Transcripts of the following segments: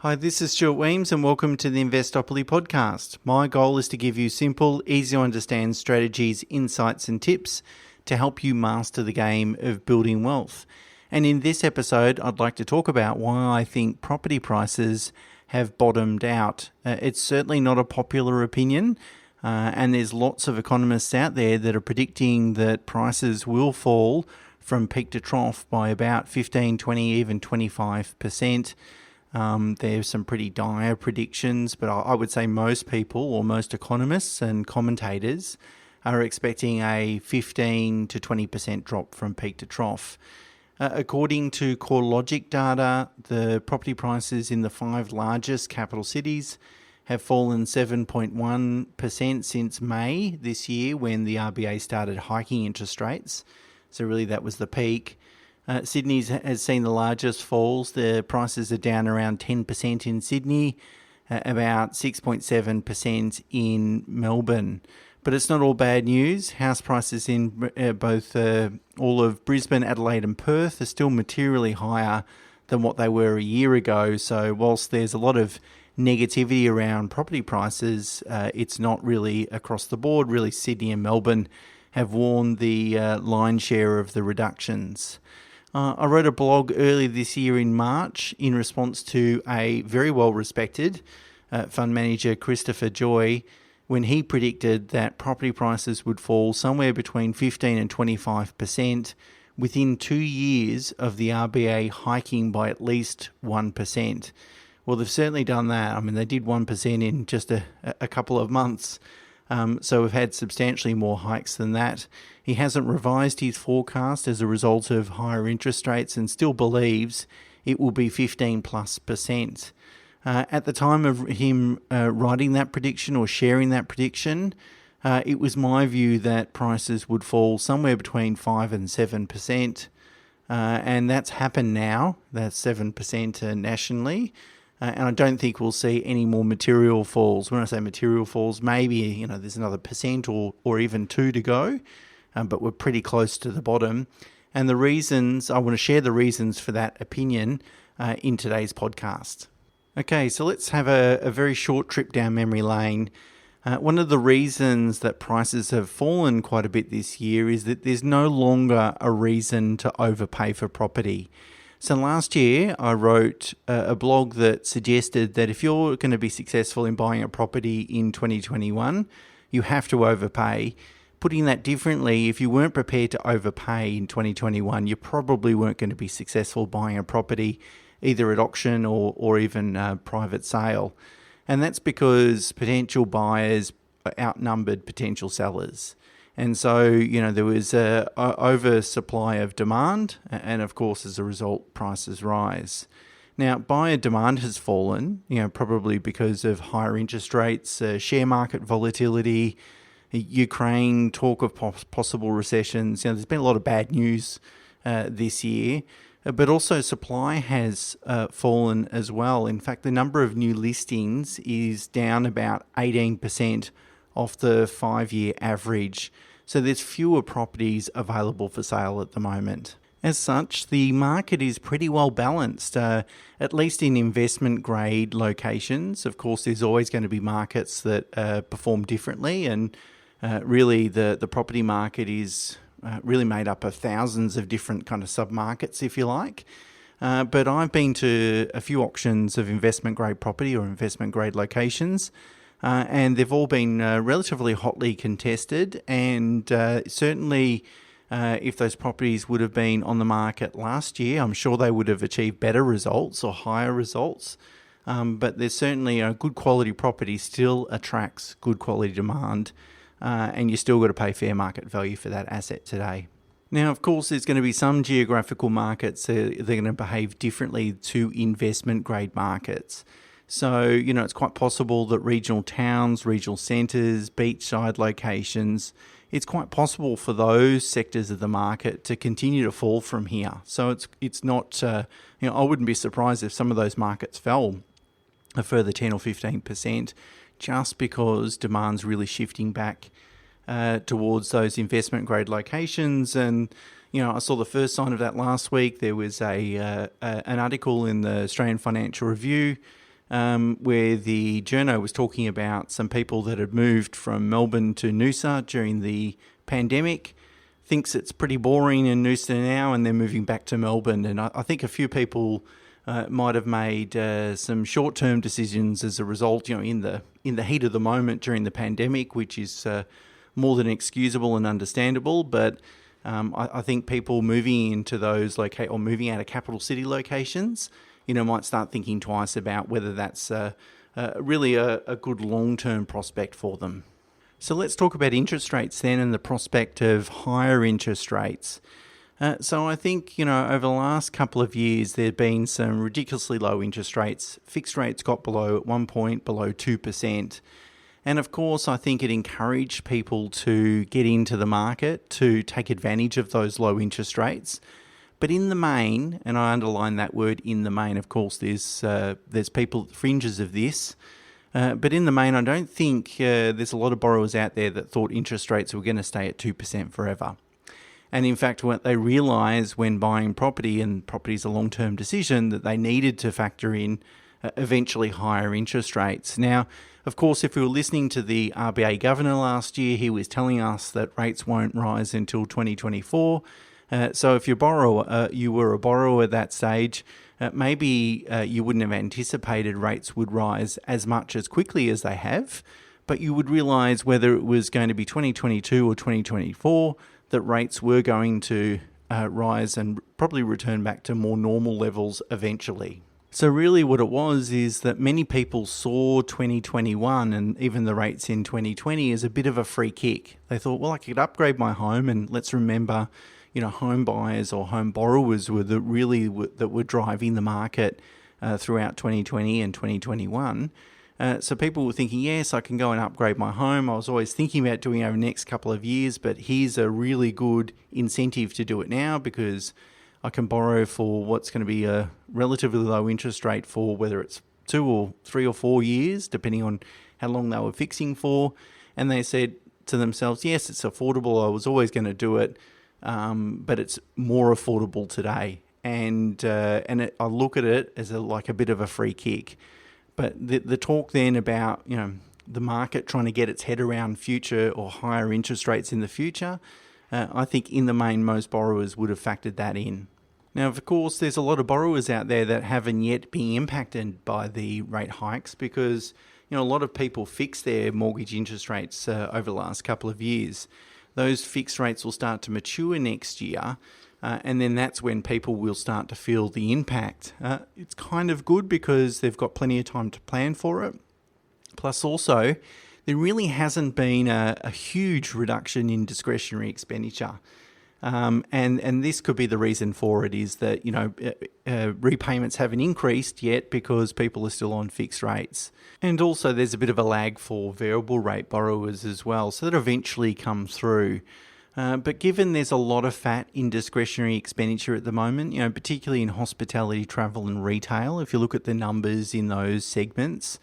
Hi, this is Stuart Weems and welcome to the Investopoly podcast. My goal is to give you simple, easy to understand strategies, insights and tips to help you master the game of building wealth. And in this episode, I'd like to talk about why I think property prices have bottomed out. It's certainly not a popular opinion, and there's lots of economists out there that are predicting that prices will fall from peak to trough by about 15, 20, even 25%. There's some pretty dire predictions, but I would say most people or most economists and commentators are expecting a 15 to 20% drop from peak to trough. According to CoreLogic data, the property prices in the 5 largest capital cities have fallen 7.1% since May this year when the RBA started hiking interest rates. So really that was the peak. Sydney has seen the largest falls. The prices are down around 10% in Sydney, about 6.7% in Melbourne. But it's not all bad news. House prices in both all of Brisbane, Adelaide and Perth are still materially higher than what they were a year ago. So whilst there's a lot of negativity around property prices, it's not really across the board. Really, Sydney and Melbourne have worn the lion's share of the reductions. I wrote a blog earlier this year in March in response to a very well-respected fund manager, Christopher Joy, when he predicted that property prices would fall somewhere between 15 and 25% within 2 years of the RBA hiking by at least 1%. Well, they've certainly done that. I mean, they did 1% in just a couple of months. So we've had substantially more hikes than that. He hasn't revised his forecast as a result of higher interest rates and still believes it will be 15+%. At the time of him writing that prediction or sharing that prediction, it was my view that prices would fall somewhere between 5 and 7%. And that's happened now. That's 7% nationally. And I don't think we'll see any more material falls. When I say material falls, maybe there's another percent or even 2 to go, but we're pretty close to the bottom. And the reasons, I want to share the reasons for that opinion in today's podcast. Okay, so let's have a very short trip down memory lane. One of the reasons that prices have fallen quite a bit this year is that there's no longer a reason to overpay for property. So last year, I wrote a blog that suggested that if you're going to be successful in buying a property in 2021, you have to overpay. Putting that differently, if you weren't prepared to overpay in 2021, you probably weren't going to be successful buying a property, either at auction or even private sale. And that's because potential buyers outnumbered potential sellers. And so, there was an oversupply of demand, and of course, as a result, prices rise. Now, buyer demand has fallen, probably because of higher interest rates, share market volatility, Ukraine, talk of possible recessions. There's been a lot of bad news this year, but also supply has fallen as well. In fact, the number of new listings is down about 18% off the 5-year average. So there's fewer properties available for sale at the moment. As such, the market is pretty well balanced, at least in investment grade locations. Of course, there's always going to be markets that perform differently, and really the property market is really made up of thousands of different kind of sub-markets, if you like. But I've been to a few auctions of investment grade property or investment grade locations, and they've all been relatively hotly contested, and certainly if those properties would have been on the market last year, I'm sure they would have achieved better results or higher results. But there's certainly a good quality property still attracts good quality demand, and you still got to pay fair market value for that asset today. Now, of course, there's going to be some geographical markets that are going to behave differently to investment grade markets. So, it's quite possible that regional towns, regional centres, beachside locations, it's quite possible for those sectors of the market to continue to fall from here. So it's not, I wouldn't be surprised if some of those markets fell a further 10 or 15% just because demand's really shifting back towards those investment grade locations. And I saw the first sign of that last week. There was an article in the Australian Financial Review where the journo was talking about some people that had moved from Melbourne to Noosa during the pandemic, thinks it's pretty boring in Noosa now, and they're moving back to Melbourne. And I think a few people might have made some short-term decisions as a result, in the heat of the moment during the pandemic, which is more than excusable and understandable. But I think people moving into those or moving out of capital city locations, might start thinking twice about whether that's really a good long-term prospect for them. So let's talk about interest rates then, and the prospect of higher interest rates. So I think, over the last couple of years, there have been some ridiculously low interest rates. Fixed rates got at one point below 2%. And of course, I think it encouraged people to get into the market to take advantage of those low interest rates. But in the main, and I underline that word in the main, of course, there's people at the fringes of this. But in the main, I don't think there's a lot of borrowers out there that thought interest rates were going to stay at 2% forever. And in fact, what they realised when buying property, and property is a long-term decision, that they needed to factor in eventually higher interest rates. Now, of course, if we were listening to the RBA governor last year, he was telling us that rates won't rise until 2024. So if you were a borrower at that stage, maybe you wouldn't have anticipated rates would rise as much as quickly as they have, but you would realise whether it was going to be 2022 or 2024 that rates were going to rise and probably return back to more normal levels eventually. So really what it was is that many people saw 2021 and even the rates in 2020 as a bit of a free kick. They thought, well, I could upgrade my home, and let's remember, home buyers or home borrowers were that were driving the market throughout 2020 and 2021. So people were thinking, yes, I can go and upgrade my home. I was always thinking about doing it over the next couple of years, but here's a really good incentive to do it now because I can borrow for what's going to be a relatively low interest rate for whether it's 2 or 3 or 4 years, depending on how long they were fixing for. And they said to themselves, yes, it's affordable. I was always going to do it, but it's more affordable today. And I look at it as a bit of a free kick. But the talk then about, the market trying to get its head around future or higher interest rates in the future, I think in the main most borrowers would have factored that in. Now, of course, there's a lot of borrowers out there that haven't yet been impacted by the rate hikes because, a lot of people fix their mortgage interest rates over the last couple of years. Those fixed rates will start to mature next year. And then that's when people will start to feel the impact. It's kind of good because they've got plenty of time to plan for it. Plus also, there really hasn't been a huge reduction in discretionary expenditure. And this could be the reason for it is that, repayments haven't increased yet because people are still on fixed rates. And also there's a bit of a lag for variable rate borrowers as well. So that eventually comes through. But given there's a lot of fat in discretionary expenditure at the moment, particularly in hospitality, travel and retail, if you look at the numbers in those segments,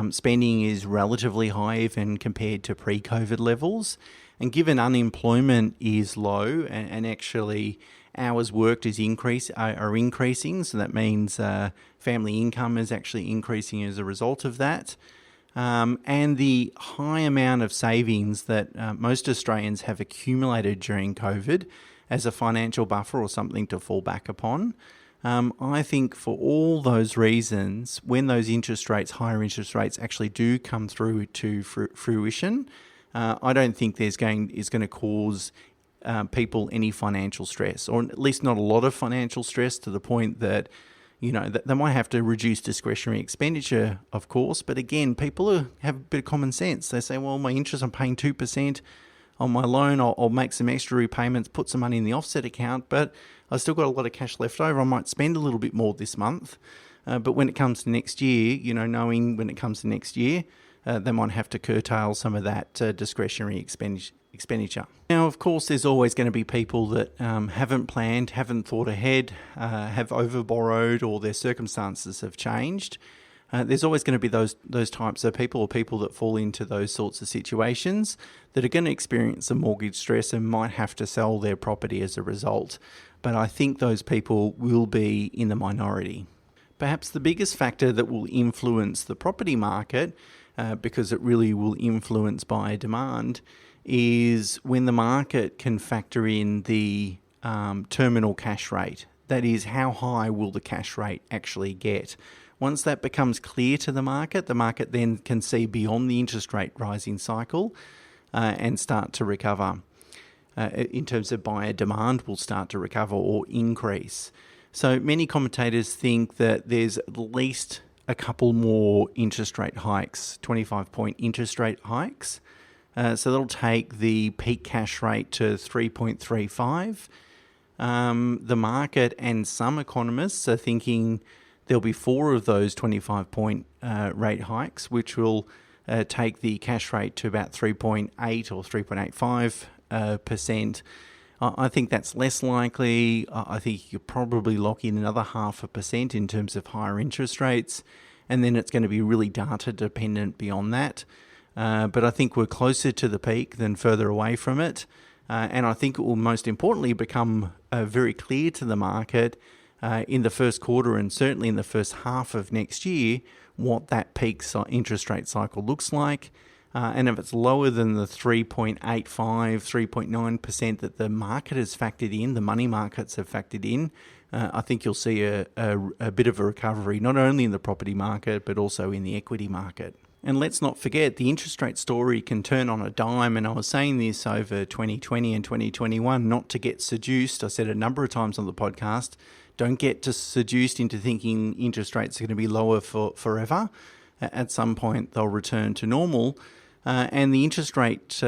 spending is relatively high even compared to pre-COVID levels. And given unemployment is low and actually hours worked are increasing, so that means family income is actually increasing as a result of that. And the high amount of savings that most Australians have accumulated during COVID as a financial buffer or something to fall back upon. I think for all those reasons, when those higher interest rates actually do come through to fruition, I don't think is going to cause people any financial stress, or at least not a lot of financial stress to the point that that they might have to reduce discretionary expenditure, of course. But again, people have a bit of common sense. They say, well, my interest, I'm paying 2% on my loan. I'll make some extra repayments, put some money in the offset account, but I've still got a lot of cash left over. I might spend a little bit more this month. But when it comes to next year, knowing when it comes to next year, they might have to curtail some of that discretionary expenditure. Now, of course, there's always going to be people that haven't planned, haven't thought ahead, have overborrowed, or their circumstances have changed. There's always going to be those types of people or people that fall into those sorts of situations that are going to experience some mortgage stress and might have to sell their property as a result. But I think those people will be in the minority. Perhaps the biggest factor that will influence the property market, because it really will influence buyer demand, is when the market can factor in the terminal cash rate. That is, how high will the cash rate actually get? Once that becomes clear to the market then can see beyond the interest rate rising cycle and start to recover. In terms of buyer demand, will start to recover or increase. So many commentators think that there's at least a couple more interest rate hikes, 25-point interest rate hikes. So that'll take the peak cash rate to 3.35. The market and some economists are thinking there'll be 4 of those 25-point rate hikes, which will take the cash rate to about 3.8 or 3.85%. I think that's less likely. I think you could probably lock in another 0.5% in terms of higher interest rates, and then it's going to be really data dependent beyond that. But I think we're closer to the peak than further away from it. And I think it will most importantly become very clear to the market in the first quarter and certainly in the first half of next year what that peak interest rate cycle looks like. And if it's lower than the 3.85, 3.9% that the market has factored in, the money markets have factored in, I think you'll see a bit of a recovery, not only in the property market, but also in the equity market. And let's not forget, the interest rate story can turn on a dime. And I was saying this over 2020 and 2021, not to get seduced. I said a number of times on the podcast, don't get seduced into thinking interest rates are going to be lower for forever. At some point, they'll return to normal. And the interest rate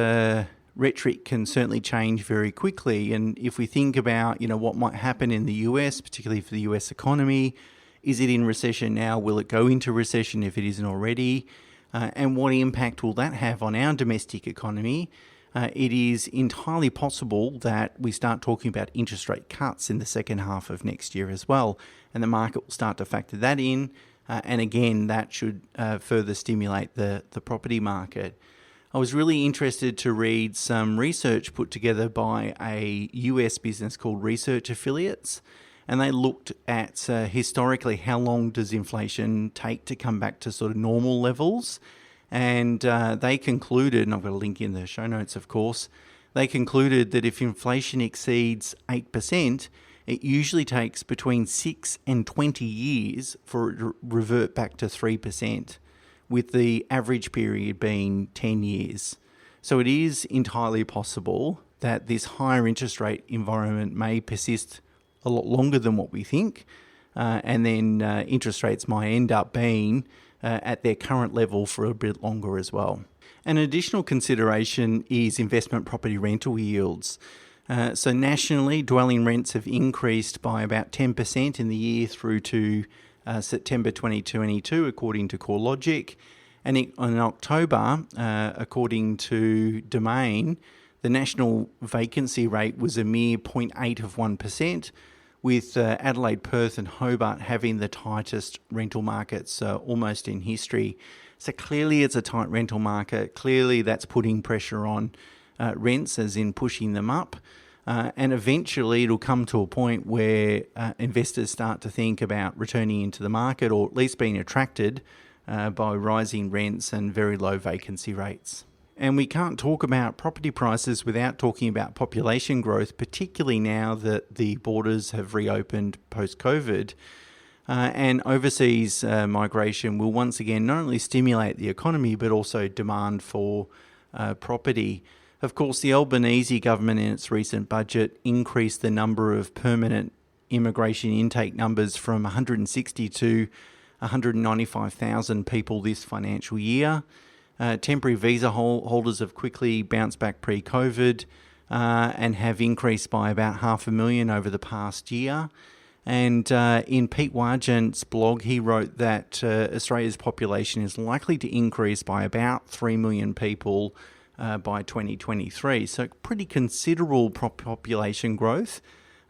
rhetoric can certainly change very quickly. And if we think about, what might happen in the US, particularly for the US economy, is it in recession now? Will it go into recession if it isn't already? And what impact will that have on our domestic economy? It is entirely possible that we start talking about interest rate cuts in the second half of next year as well. And the market will start to factor that in. And again, that should further stimulate the property market. I was really interested to read some research put together by a US business called Research Affiliates, and they looked at historically how long does inflation take to come back to sort of normal levels. And they concluded, and I've got a link in the show notes, of course, they concluded that if inflation exceeds 8%, it usually takes between 6 and 20 years for it to revert back to 3%, with the average period being 10 years. So it is entirely possible that this higher interest rate environment may persist a lot longer than what we think, and then interest rates might end up being at their current level for a bit longer as well. An additional consideration is investment property rental yields. So nationally, dwelling rents have increased by about 10% in the year through to September 2022, according to CoreLogic. And in October, according to Domain, the national vacancy rate was a mere 0.8%, with Adelaide, Perth and Hobart having the tightest rental markets almost in history. So clearly it's a tight rental market. Clearly that's putting pressure on rents, as in pushing them up. And eventually it'll come to a point where investors start to think about returning into the market, or at least being attracted by rising rents and very low vacancy rates. And we can't talk about property prices without talking about population growth, particularly now that the borders have reopened post-COVID. And overseas migration will once again not only stimulate the economy, but also demand for property. Of course, the Albanese government in its recent budget increased the number of permanent immigration intake numbers from 160 to 195,000 people this financial year. Temporary visa holders have quickly bounced back pre-COVID and have increased by about 500,000 over the past year. And in Pete Wargent's blog, he wrote that Australia's population is likely to increase by about 3 million people by 2023. So pretty considerable population growth.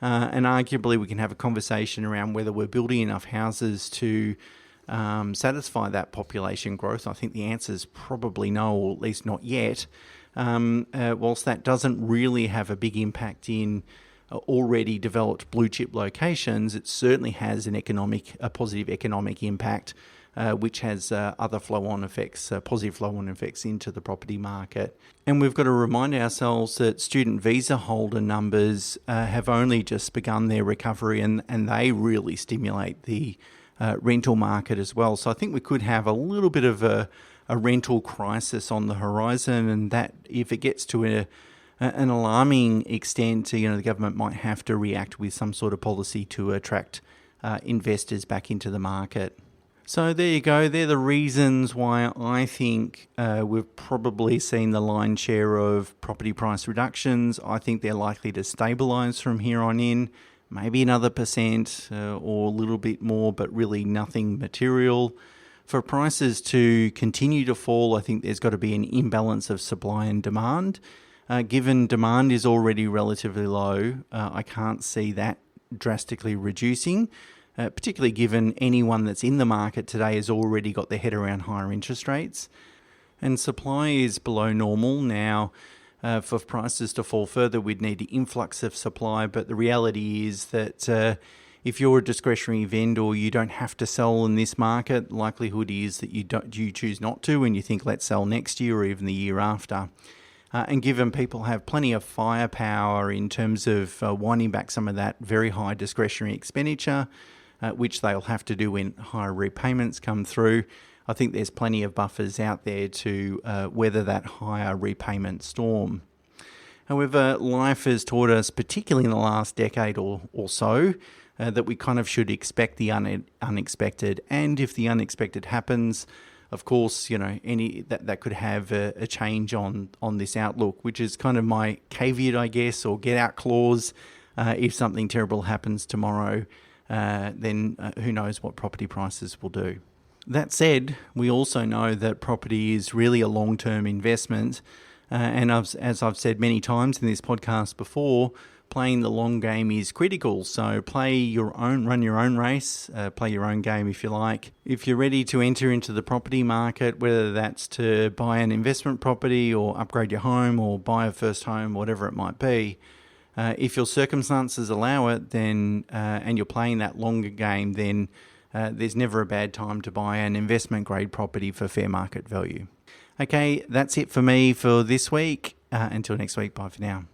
And arguably we can have a conversation around whether we're building enough houses to satisfy that population growth. I think the answer is probably no, or at least not yet. Whilst that doesn't really have a big impact in already developed blue chip locations, it certainly has a positive economic impact, which has other flow-on effects, positive flow-on effects into the property market. And we've got to remind ourselves that student visa holder numbers have only just begun their recovery, and they really stimulate the rental market as well. So I think we could have a little bit of a rental crisis on the horizon, and that if it gets to an alarming extent, the government might have to react with some sort of policy to attract investors back into the market. So there you go. They're the reasons why I think we've probably seen the lion's share of property price reductions. I think they're likely to stabilise from here on in, maybe another percent or a little bit more, but really nothing material. For prices to continue to fall, I think there's got to be an imbalance of supply and demand. Given demand is already relatively low, I can't see that drastically reducing. Particularly given anyone that's in the market today has already got their head around higher interest rates. And supply is below normal. Now, for prices to fall further, we'd need an influx of supply, but the reality is that if you're a discretionary vendor, you don't have to sell in this market. Likelihood is that you choose not to, and you think, let's sell next year or even the year after. And given people have plenty of firepower in terms of winding back some of that very high discretionary expenditure, which they'll have to do when higher repayments come through, I think there's plenty of buffers out there to weather that higher repayment storm. However, life has taught us, particularly in the last decade or so, that we kind of should expect the unexpected. And if the unexpected happens, of course, that could have a change on this outlook, which is kind of my caveat, I guess, or get out clause. If something terrible happens tomorrow, then who knows what property prices will do. That said, we also know that property is really a long-term investment. And as I've said many times in this podcast before, playing the long game is critical. So run your own race, play your own game if you like. If you're ready to enter into the property market, whether that's to buy an investment property or upgrade your home or buy a first home, whatever it might be, if your circumstances allow it, then and you're playing that longer game, then there's never a bad time to buy an investment grade property for fair market value. Okay, that's it for me for this week. Until next week, bye for now.